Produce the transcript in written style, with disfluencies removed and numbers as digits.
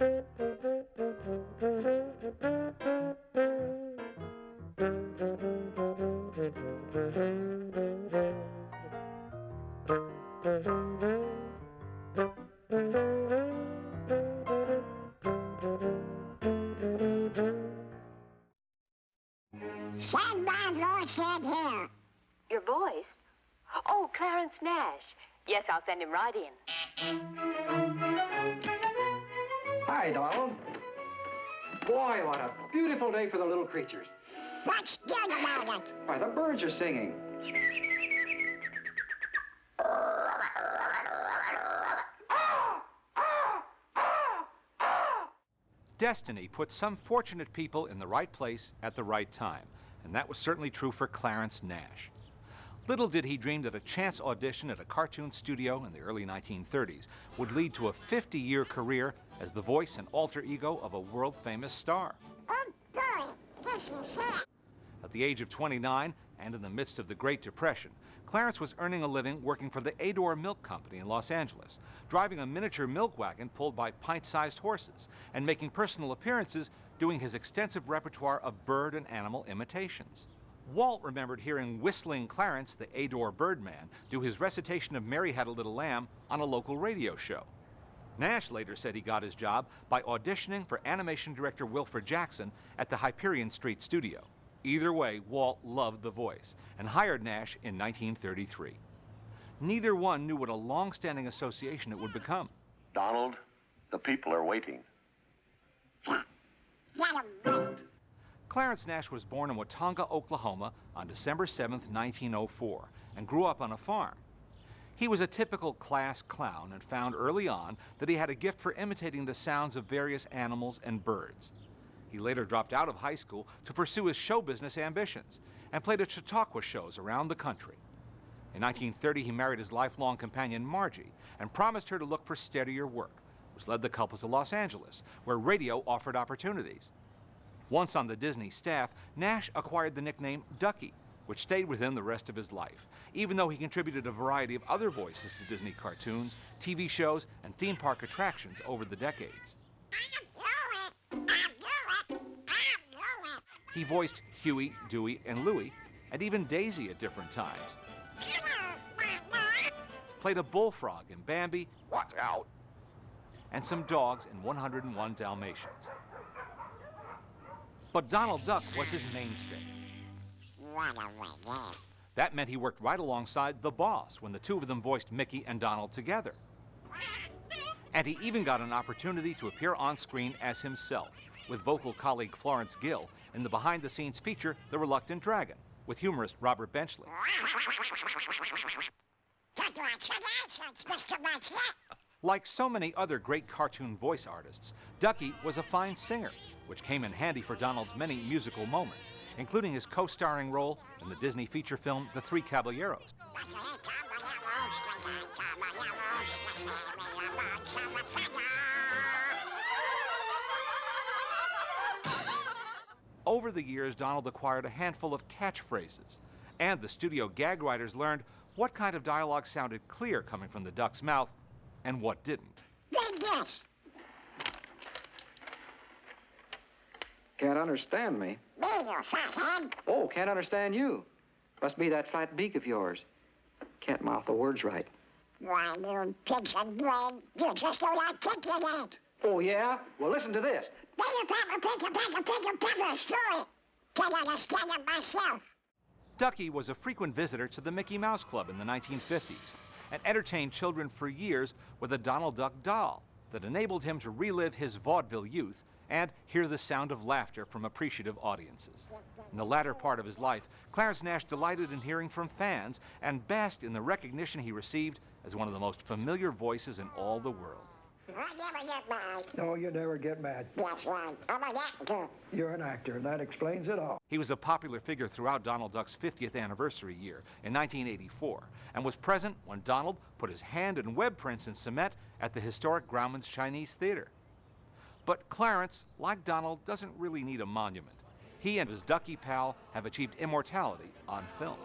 Send my voice in here. Your voice? Oh, Clarence Nash. Yes, I'll send him right in. Hi, Donald. Boy, what a beautiful day for the little creatures. What's good about it? Why, the birds are singing. Destiny put some fortunate people in the right place at the right time, and that was certainly true for Clarence Nash. Little did he dream that a chance audition at a cartoon studio in the early 1930s would lead to a 50-year career as the voice and alter ego of a world-famous star. Oh, boy, this is it. At the age of 29, and in the midst of the Great Depression, Clarence was earning a living working for the Ador Milk Company in Los Angeles, driving a miniature milk wagon pulled by pint-sized horses, and making personal appearances doing his extensive repertoire of bird and animal imitations. Walt remembered hearing Whistling Clarence, the Ador Birdman, do his recitation of Mary Had a Little Lamb on a local radio show. Nash later said he got his job by auditioning for animation director Wilfred Jackson at the Hyperion Street studio. Either way, Walt loved the voice and hired Nash in 1933. Neither one knew what a long-standing association it would become. Donald, the people are waiting. Clarence Nash was born in Watonga, Oklahoma on December 7, 1904, and grew up on a farm. He was a typical class clown and found early on that he had a gift for imitating the sounds of various animals and birds. He later dropped out of high school to pursue his show business ambitions and played at Chautauqua shows around the country. In 1930, he married his lifelong companion, Margie, and promised her to look for steadier work, which led the couple to Los Angeles, where radio offered opportunities. Once on the Disney staff, Nash acquired the nickname Ducky, which stayed with him the rest of his life, even though he contributed a variety of other voices to Disney cartoons, TV shows, and theme park attractions over the decades. He voiced Huey, Dewey, and Louie, and even Daisy at different times. Played a bullfrog in Bambi. Watch out. And some dogs in 101 Dalmatians. But Donald Duck was his mainstay. That meant he worked right alongside the boss when the two of them voiced Mickey and Donald together. And he even got an opportunity to appear on screen as himself, with vocal colleague Florence Gill in the behind-the-scenes feature The Reluctant Dragon, with humorist Robert Benchley. Like so many other great cartoon voice artists, Ducky was a fine singer, which came in handy for Donald's many musical moments, including his co-starring role in the Disney feature film The Three Caballeros. Over the years, Donald acquired a handful of catchphrases, and the studio gag writers learned what kind of dialogue sounded clear coming from the duck's mouth and what didn't. Yes. Can't understand me. Me, you fathead. Oh, can't understand you. Must be that flat beak of yours. Can't mouth the words right. Why, you pigeon brain, you just don't like kicking it. Oh, yeah? Well, listen to this. Can't understand it myself. Ducky was a frequent visitor to the Mickey Mouse Club in the 1950s and entertained children for years with a Donald Duck doll that enabled him to relive his vaudeville youth and hear the sound of laughter from appreciative audiences. In the latter part of his life, Clarence Nash delighted in hearing from fans and basked in the recognition he received as one of the most familiar voices in all the world. I never get mad. No, you never get mad. That's right. I'm an actor. You're an actor, and that explains it all. He was a popular figure throughout Donald Duck's 50th anniversary year in 1984 and was present when Donald put his hand and web prints in cement at the historic Grauman's Chinese Theater. But Clarence, like Donald, doesn't really need a monument. He and his Ducky pal have achieved immortality on film.